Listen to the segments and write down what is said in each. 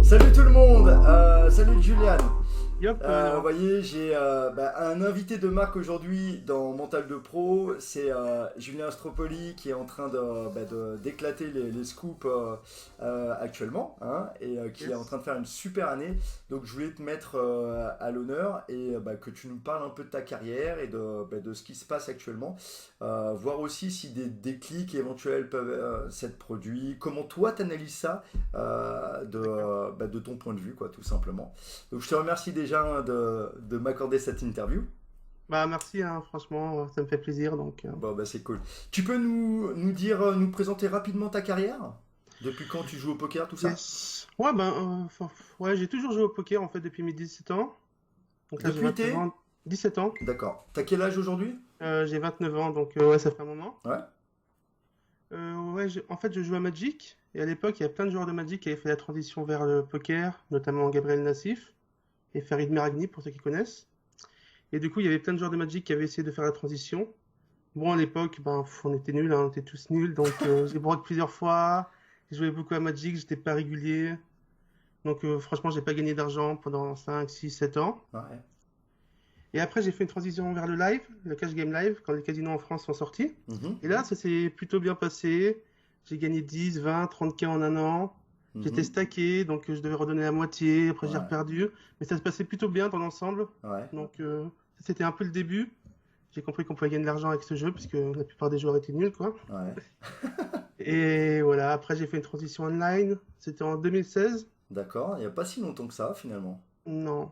Salut tout le monde, salut Julian. Yop, Vous voyez, j'ai un invité de marque aujourd'hui dans Mental de Pro, c'est Julien Stropoli qui est en train d'éclater les scoops actuellement, hein, et qui est en train yes. de faire une super année. Donc je voulais te mettre à l'honneur et que tu nous parles un peu de ta carrière et de ce qui se passe actuellement. Voir aussi si des déclics éventuels peuvent s'être produits, comment toi t'analyses ça D'accord. de ton point de vue, quoi, tout simplement. Donc je te remercie déjà hein, de m'accorder cette interview. Bah merci, hein, franchement, ça me fait plaisir. Bon, bah c'est cool. Tu peux nous dire, nous présenter rapidement ta carrière? Depuis quand tu joues au poker, tout ça? Yes. Ouais, ouais, j'ai toujours joué au poker en fait depuis mes 17 ans. Donc là, j'ai Depuis 29 t'es? ans. 17 ans. D'accord. T'as quel âge aujourd'hui? J'ai 29 ans, ouais, ça fait un moment. Ouais. Ouais, en fait, je joue à Magic. Et à l'époque, il y a plein de joueurs de Magic qui avaient fait la transition vers le poker, notamment Gabriel Nassif et Farid Meragni, pour ceux qui connaissent. Et du coup, il y avait plein de joueurs de Magic qui avaient essayé de faire la transition. Bon, à l'époque, on était nuls, hein, on était tous nuls, j'ai broke plusieurs fois, j'ai joué beaucoup à Magic, j'étais pas régulier, franchement, j'ai pas gagné d'argent pendant 5, 6, 7 ans. Ouais. Et après, j'ai fait une transition vers le live, le cash game live, quand les casinos en France sont sortis. Mhm. Et là, ça s'est plutôt bien passé, j'ai gagné 10, 20, 30K en un an, j'étais Mhm. stacké, je devais redonner la moitié, après j'ai Ouais. reperdu, mais ça se passait plutôt bien dans l'ensemble, Ouais. ça, c'était un peu le début. J'ai compris qu'on pouvait gagner de l'argent avec ce jeu, puisque la plupart des joueurs étaient nuls, quoi. Ouais. Et voilà, après j'ai fait une transition online, c'était en 2016. D'accord. Il n'y a pas si longtemps que ça, finalement. Non,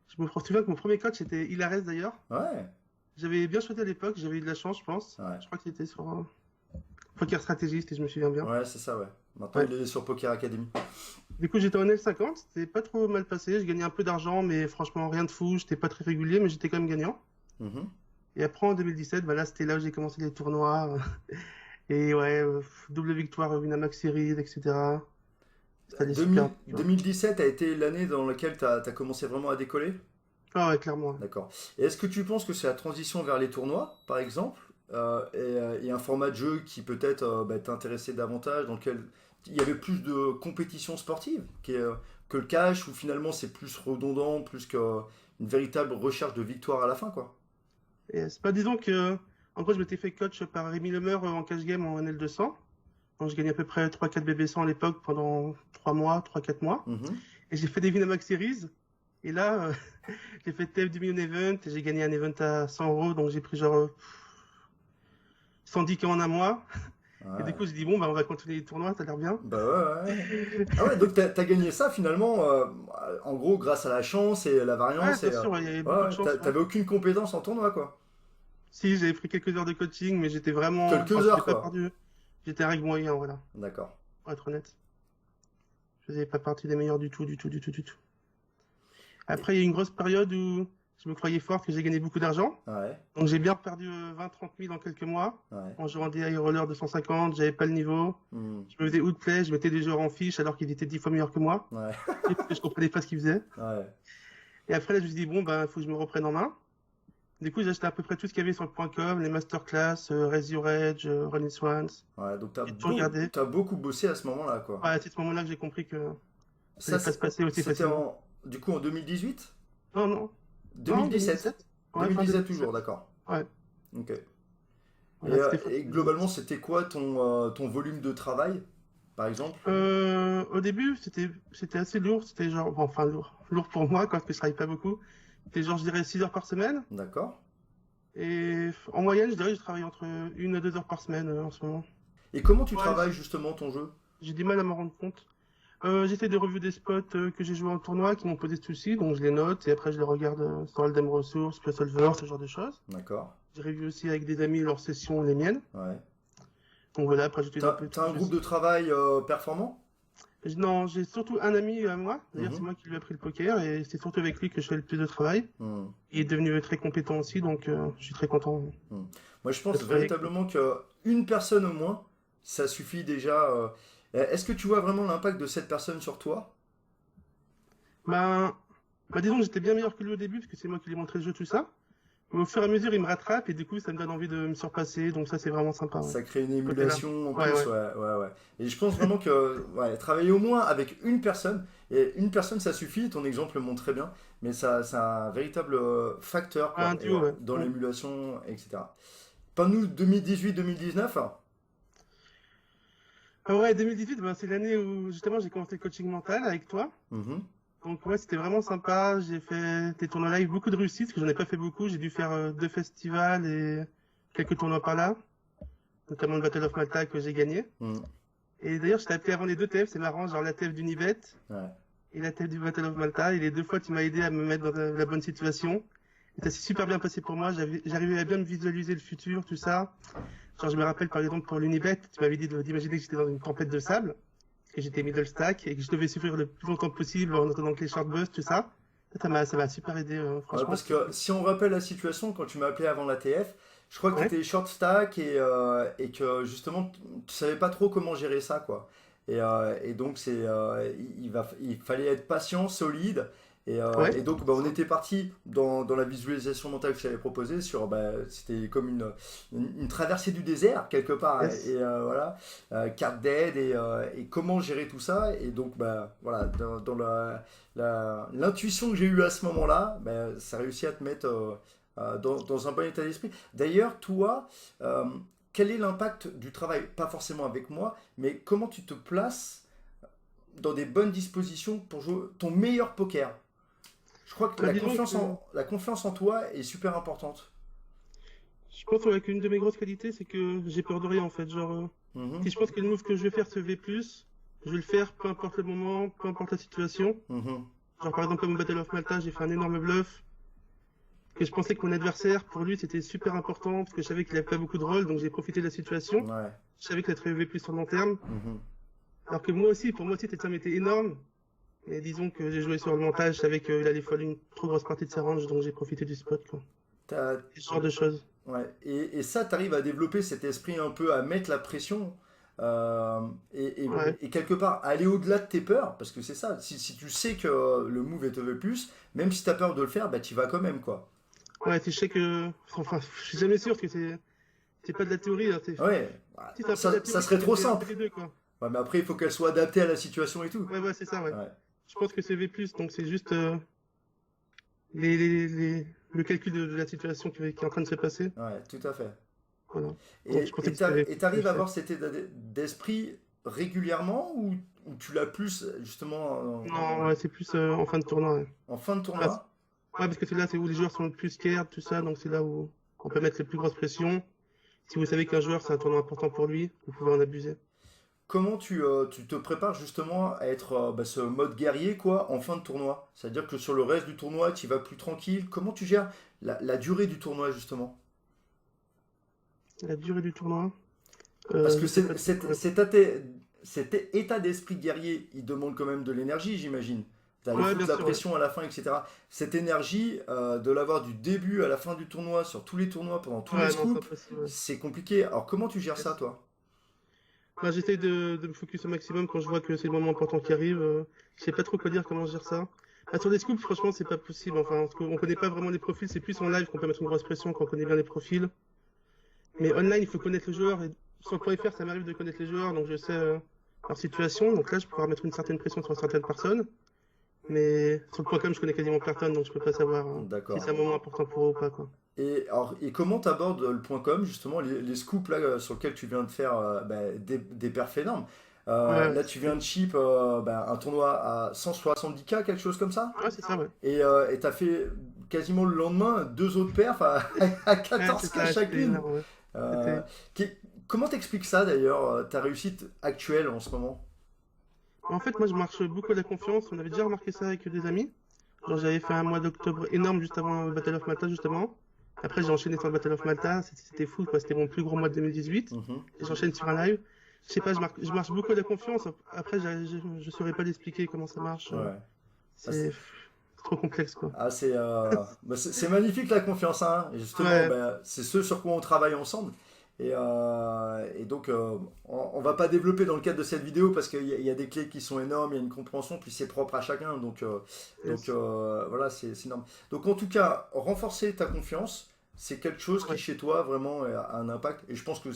je me souviens que mon premier coach était Hilares d'ailleurs. Ouais. J'avais bien choisi à l'époque, j'avais eu de la chance, je pense. Ouais. Je crois qu'il était sur Poker Stratégiste, et je me souviens bien. Ouais, c'est ça, ouais. Maintenant, Ouais. il est sur Poker Academy. Du coup, j'étais en L50, c'était pas trop mal passé, je gagnais un peu d'argent, mais franchement, rien de fou, j'étais pas très régulier, mais j'étais quand même gagnant. Mhm. Et après, en 2017, bah là, c'était là où j'ai commencé les tournois. Et ouais, double victoire, Winamax Series, etc. Ça allait super bien, tu vois. 2017 a été l'année dans laquelle tu as commencé vraiment à décoller? Ah ouais, clairement, ouais. D'accord. Et est-ce que tu penses que c'est la transition vers les tournois, par exemple, et un format de jeu qui peut-être t'intéressait davantage, dans lequel il y avait plus de compétition sportive que le cash, où finalement c'est plus redondant, plus qu'une véritable recherche de victoire à la fin, quoi. Et c'est pas, disons que, en gros, je m'étais fait coach par Rémi Lemeur en cash game en NL200. Donc, je gagnais à peu près 3-4 BB100 à l'époque pendant 3 mois, 3-4 mois. Mhm. Et j'ai fait des Winamax Series. Et là, j'ai fait TF du Million Event et j'ai gagné un event à 100 euros. Donc, j'ai pris genre 110K en un mois. Et du Ouais. coup, j'ai dit, bon, bah, on va continuer les tournois, ça a l'air bien. Bah ouais, ouais. Ah ouais, donc t'as gagné ça finalement, en gros, grâce à la chance et la Ouais, variance, bien sûr, ouais, il y avait ouais, beaucoup de ouais, chance, ouais. t'avais aucune compétence en tournoi, quoi. Si, j'avais pris quelques heures de coaching, mais j'étais vraiment, enfin, Quelques je faisais heures, pas quoi. partie, j'étais un règle moyen, voilà, D'accord. pour être honnête. Je faisais pas partie des meilleurs du tout, du tout, du tout, du tout. Et- Après, il y a eu une grosse période où je me croyais fort que j'ai gagné beaucoup d'argent. Ouais, Donc j'ai bien perdu 20-30 000 en quelques mois. ouais. En jouant des high rollers de 150, j'avais pas le niveau. Hmm. Je me faisais outplay, je mettais des joueurs en fiche alors qu'ils étaient 10 fois meilleurs que moi. Ouais, Et parce que je comprenais pas ce qu'ils faisaient. ouais. Et après, là, je me suis dit, bon, ben, il faut que je me reprenne en main. Du coup, j'ai acheté à peu près tout ce qu'il y avait sur le point .com, les masterclass, Raise Your Edge, Running Swans. Ouais, donc J'ai tout regardé. t'as beaucoup bossé à ce moment-là, quoi. Ouais, c'est à ce moment-là que j'ai compris que ça Ça, allait pas se passer aussi c'était facilement. du coup en 2018? Non, non. Non, 2017? 2017. Ouais, fin 2017 toujours, 2017. d'accord. Ouais, Ok. voilà, c'était fin Et globalement, 2017. c'était quoi ton volume de travail, par exemple? Au début, c'était assez lourd. C'était genre, bon, enfin, lourd pour moi, quoi, parce que je travaille pas beaucoup. C'était genre, je dirais 6 heures par semaine. D'accord. Et en moyenne, je dirais que je travaille entre 1 à 2 heures par semaine en ce moment. Et comment tu Ouais, travailles justement ton jeu? j'ai du mal à m'en rendre compte. J'ai fait des revues des spots que j'ai joué en tournoi qui m'ont posé ce souci, donc je les note et après je les regarde sur Aldem Resources, Plus Solver, ce genre de choses. D'accord. J'ai revu aussi avec des amis leurs sessions, les miennes. Ouais. Donc voilà, après j'utilise un peu T'as un Twitch groupe de aussi. travail performant? Non, j'ai surtout un ami à moi. D'ailleurs, c'est Mhm. moi qui lui ai appris le poker et c'est surtout avec lui que je fais le plus de travail. Hmm. Il est devenu très compétent aussi, donc je suis très content Hmm. Moi, je de pense travailler avec lui. véritablement qu'une personne au moins Ça suffit déjà. Est-ce que tu vois vraiment l'impact de cette personne sur toi? Ben, disons que j'étais bien meilleur que lui au début, parce que c'est moi qui lui ai montré le jeu, tout ça. Mais au fur et à mesure, il me rattrape, et du coup, ça me donne envie de me surpasser, donc ça, c'est vraiment sympa, ouais. Ça crée une Ce côté-là. émulation en Ouais, plus, ouais. ouais, ouais, ouais. Et je pense vraiment que ouais, travailler au moins avec une personne, et une personne ça suffit, ton exemple le montre très bien, mais ça, c'est un véritable facteur Ouais, un quoi, et, duo, ouais. dans Mm. l'émulation, etc. Pas nous 2018-2019. Ah ouais, 2018, ben, c'est l'année où justement j'ai commencé le coaching mental avec toi. Donc ouais, c'était vraiment sympa. J'ai fait des tournois live, beaucoup de réussites, parce que j'en ai pas fait beaucoup. J'ai dû faire 2 festivals et quelques tournois par là, notamment le Battle of Malta que j'ai gagné. Et d'ailleurs, je t'ai appelé avant les deux TF, c'est marrant, genre la TF d'Unibet Ouais. et la TF du Battle of Malta. Et les deux fois, tu m'as aidé à me mettre dans la bonne situation. Et ça s'est super bien passé pour moi. J'arrivais à bien me visualiser le futur, tout ça. Genre, je me rappelle par exemple pour l'Unibet, tu m'avais dit d'imaginer que j'étais dans une tempête de sable, que j'étais middle stack et que je devais souffrir le plus longtemps possible en attendant que les short bust, tout ça. Ça m'a super aidé, Ouais, franchement, parce c'était que cool. si on rappelle la situation quand tu m'as appelé avant la TF, je crois que tu Ouais, étais short stack et que justement tu savais pas trop comment gérer ça quoi. Et donc il fallait être patient, solide. ouais, Et donc bah, on c'est ça. était parti dans la visualisation mentale que je t'avais proposée sur bah, c'était comme une traversée du désert quelque part Yes. voilà carte d'aide et comment gérer tout ça et donc bah voilà dans l'intuition que j'ai eue à ce moment-là, ben, ça a réussi à te mettre dans un bon état d'esprit. D'ailleurs, toi, euh, quel est l'impact du travail, pas forcément avec moi, mais comment tu te places dans des bonnes dispositions pour jouer ton meilleur poker? Je crois que Bah, disons que la confiance en toi est super importante. je pense ouais, qu'une de mes grosses qualités, c'est que j'ai peur de rien en fait. Genre, si Mhm, je pense que le move que je vais faire se V+, je vais le faire peu importe le moment, peu importe la situation. mhm, Genre par exemple comme au Battle of Malta, j'ai fait un énorme bluff, que je pensais que mon adversaire, pour lui, c'était super important, parce que je savais qu'il avait pas beaucoup de rôle, donc j'ai profité de la situation. ouais, Je savais que ça serait V+ sur le long terme. mhm. Alors que moi aussi, pour moi aussi, cette somme était énorme. Et disons que j'ai joué sur le montage, je savais qu'il allait falloir une trop grosse partie de sa range, donc j'ai profité du spot, quoi. T'as- Ce genre de choses. Ouais. Et ça, tu arrives à développer cet esprit un peu à mettre la pression Ouais. et quelque part aller au-delà de tes peurs, parce que c'est ça, si tu sais que le move est EV+, même si tu as peur de le faire, bah tu vas quand même quoi. Ouais, si je sais que. Enfin, je suis jamais sûr que c'est pas de la théorie, hein. Ouais, bah, Si c'est un peu de la ça théorie, serait c'est trop un peu simple. des deux, quoi. Ouais, mais après, il faut qu'elle soit adaptée à la situation et tout. Ouais, ouais, c'est ça, ouais. Ouais, Je pense que c'est V+, donc c'est juste le calcul de la situation qui est en train de se passer. ouais, tout à fait. Voilà. Donc je pensais Et que c'était V+, que t'arrives je à fais. avoir cet état d'esprit régulièrement ou tu l'as plus justement Non, ouais, c'est plus en fin de tournoi, ouais. en fin de Ouais, tournoi? parce que c'est là, c'est où les joueurs sont le plus scared, tout ça, donc c'est là où on peut mettre les plus grosses pressions. Si vous savez qu'un joueur, c'est un tournoi important pour lui, vous pouvez en abuser. Comment tu te prépares justement à être bah, ce mode guerrier quoi en fin de tournoi? C'est-à-dire que sur le reste du tournoi, tu vas plus tranquille. Comment tu gères la durée du tournoi justement? La durée du tournoi, Parce que je sais pas trop quoi répondre. cet état d'esprit guerrier, il demande quand même de l'énergie, j'imagine. D'aller Ouais, foutre bien la sûr, ouais. pression à la fin, etc. Cette énergie, de l'avoir du début à la fin du tournoi, sur tous les tournois, pendant tous les Ouais, non, c'est scoops, impossible, ouais. c'est compliqué. Alors comment tu gères ça, Yes. toi? Bah, j'essaye de me focus au maximum quand je vois que c'est le moment important qui arrive. Je sais pas trop quoi dire, comment je gère ça. Bah, sur des scoops, franchement, c'est pas possible. Enfin, parce qu'on connaît pas vraiment les profils, c'est plus en live qu'on peut mettre une grosse pression quand on connaît bien les profils. Mais online, il faut connaître le joueur. Et sur le point FR, ça m'arrive de connaître les joueurs, donc je sais leur situation. Donc là, je peux pouvoir mettre une certaine pression sur certaines personnes. Mais sur le point com, je connais quasiment personne, donc je peux pas savoir si c'est D'accord. un moment important pour eux ou pas, quoi. Et comment tu abordes le point com, justement, les scoops là, sur lesquels tu viens de faire bah, des perfs énormes? Ouais, Là, tu viens de chip bah, un tournoi à 170K, quelque chose comme ça? ouais, c'est ça, ouais. Et t'as fait quasiment le lendemain deux autres perfs à Ouais, c'est 14K ça, c'était chacune. énorme, ouais. Euh, C'était... comment t'expliques ça d'ailleurs, ta réussite actuelle en ce moment? En fait, moi, je marche beaucoup à la confiance. On avait déjà remarqué ça avec des amis. Genre, j'avais fait un mois d'octobre énorme juste avant le Battle of Malta, justement. Après, j'ai enchaîné sur le Battle of Malta. C'était fou, quoi. C'était mon plus gros mois de 2018. Mhm. Et j'enchaîne sur un live. Je sais pas, je marche beaucoup à la confiance. Après, je saurais pas l'expliquer comment ça marche. Ouais. Ah, C'est trop complexe, quoi. bah, c'est magnifique la confiance, hein. Et justement, Ouais, bah, c'est ce sur quoi on travaille ensemble. Et donc, on va pas développer dans le cadre de cette vidéo parce qu'il y a des clés qui sont énormes, il y a une compréhension, puis c'est propre à chacun. Donc, Yes. voilà, c'est énorme. Donc, en tout cas, renforcer ta confiance, c'est quelque chose qui, Ouais. chez toi, vraiment a un impact. Et je pense que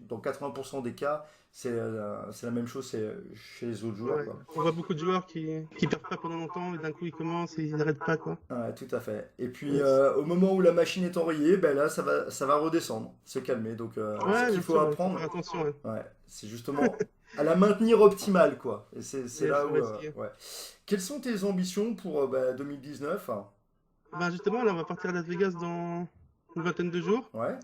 dans 80% des cas, c'est la même chose chez les autres joueurs, Ouais. quoi. On voit beaucoup de joueurs qui perdent pas pendant longtemps et d'un coup ils commencent et ils n'arrêtent pas, quoi. Ouais, tout à fait. Et puis, Yes. au moment où la machine est enrayée, ben là, ça va redescendre, se calmer. Donc, ce Ouais, qu'il bien faut sûr, il faut apprendre, faire attention. Ouais. ouais, c'est justement à la maintenir optimale, quoi. Et c'est Yes, là on où, va essayer. ouais. Quelles sont tes ambitions pour 2019? Ben justement, là, on va partir à Las Vegas dans une vingtaine de jours. Ouais,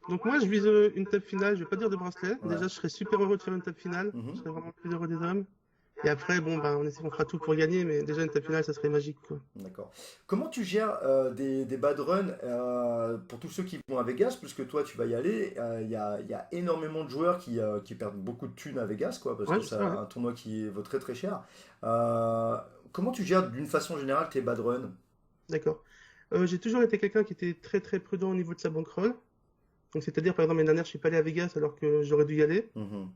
Donc moi, je vise une table finale. Je vais pas dire de bracelet. ouais. Déjà, je serais super heureux de faire une table finale. Je Mhm. serais vraiment le plus heureux des hommes. Et après, bon, ben, on fera tout pour gagner, mais déjà une table finale, ça serait magique, quoi. D'accord. Comment tu gères des bad runs pour tous ceux qui vont à Vegas, puisque toi tu vas y aller, il y a énormément de joueurs qui perdent beaucoup de thunes à Vegas, quoi, parce Ouais, que je c'est sais, ouais. un tournoi qui vaut très très cher. Euh, Comment tu gères d'une façon générale tes bad runs? D'accord. J'ai toujours été quelqu'un qui était très très prudent au niveau de sa bankroll. Donc c'est-à-dire, par exemple, l'année dernière, je suis pas allé à Vegas alors que j'aurais dû y aller. Mhm.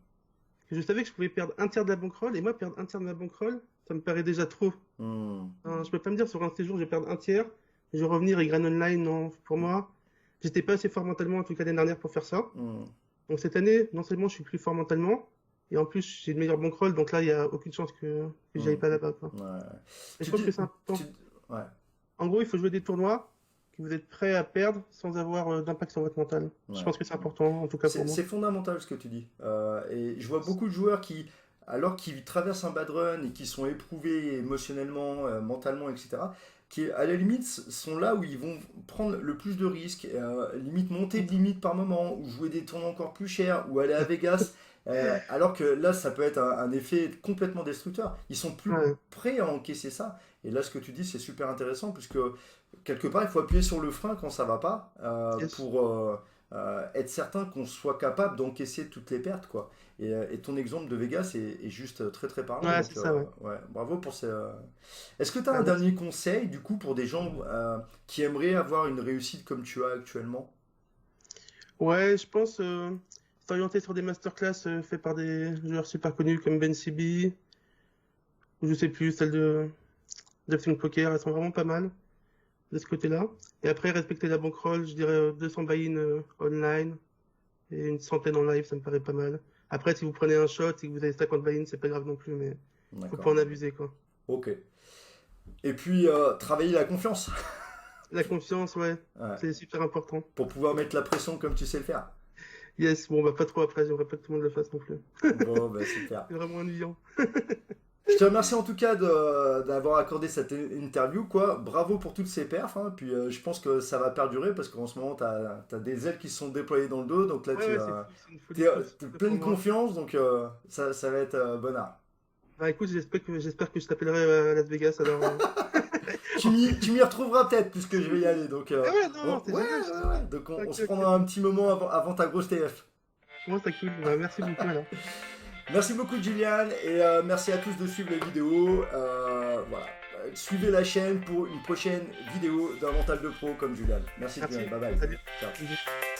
Je savais que je pouvais perdre un tiers de la bankroll, et moi, perdre un tiers de ma bankroll, ça me paraît déjà trop. Mhm. Enfin, je peux pas me dire sur un séjour, je vais perdre un tiers, je vais revenir et Grand Online, non, pour moi, j'étais pas assez fort mentalement, en tout cas l'année dernière, pour faire ça. Mhm. Donc cette année, non seulement je suis plus fort mentalement, et en plus j'ai une meilleure bankroll, donc là, il y a aucune chance que j'aille Mhm. pas là-bas, quoi. Ouais. Et je Tu pense que dis, c'est important. tu- ouais. En gros, il faut jouer des tournois que vous êtes prêt à perdre sans avoir d'impact sur votre mental. Je Ouais. pense que c'est important, en tout cas pour moi. C'est fondamental ce que tu dis. Et je vois beaucoup de joueurs qui, alors qu'ils traversent un bad run et qui sont éprouvés émotionnellement, mentalement, etc., qui à la limite sont là où ils vont prendre le plus de risques, limite monter de limite par moment, ou jouer des tournois encore plus chers, ou aller à Vegas, alors que là ça peut être un effet complètement destructeur. Ils sont plus Ouais, prêts à encaisser ça. Et là ce que tu dis c'est super intéressant, puisque quelque part il faut appuyer sur le frein quand ça va pas, yes. pour être certain qu'on soit capable d'encaisser toutes les pertes, quoi. Et ton exemple de Vegas est juste très très parlant. Ouais, Donc, c'est ça, ouais. ouais, bravo pour ces. Est-ce que tu as Ah, un merci. dernier conseil, du coup, pour des gens qui aimeraient avoir une réussite comme tu as actuellement? Ouais, je pense s'orienter sur des masterclass faites par des joueurs super connus comme Ben CB, ou je sais plus, celle de Delphine Poker, elles sont vraiment pas mal de ce côté-là. Et après, respecter la bankroll, je dirais 200 buy-in online et une centaine en live, ça me paraît pas mal. Après, si vous prenez un shot et que vous avez 50 buy-in, c'est pas grave non plus, mais faut pas D'accord. en abuser, quoi. Ok. Et puis, travailler la confiance. La confiance, ouais, Ouais. c'est super important. Pour pouvoir mettre la pression comme tu sais le faire. Yes, bon, bah pas trop après, j'aimerais pas que tout le monde le fasse non plus. Bon, bah super. C'est vraiment ennuyant. Je te remercie en tout cas d'avoir accordé cette interview, quoi. Bravo pour toutes ces perfs, hein. Puis je pense que ça va perdurer parce qu'en ce moment, tu as des ailes qui se sont déployées dans le dos. Donc là, Ouais, ouais, c'est fou, c'est une folie t'es, de choses t'es pour plein de moi. confiance. Donc ça va être bonnard. Bah écoute, j'espère que je t'appellerai à Las Vegas alors. Tu m'y retrouveras peut-être puisque je vais y aller. Donc, Ah ouais, non, non, ouais, c'est ouais, jamais, je sais ouais. pas. Donc on Ok, se ok. prendra un petit moment avant ta grosse TF. Bon, c'est cool. Bah, merci beaucoup alors. Merci beaucoup Julian et merci à tous de suivre les vidéos. Voilà. Suivez la chaîne pour une prochaine vidéo d'un mental de pro comme Julian. Merci Merci. Julian, bye bye. Salut. Ciao. Bisous.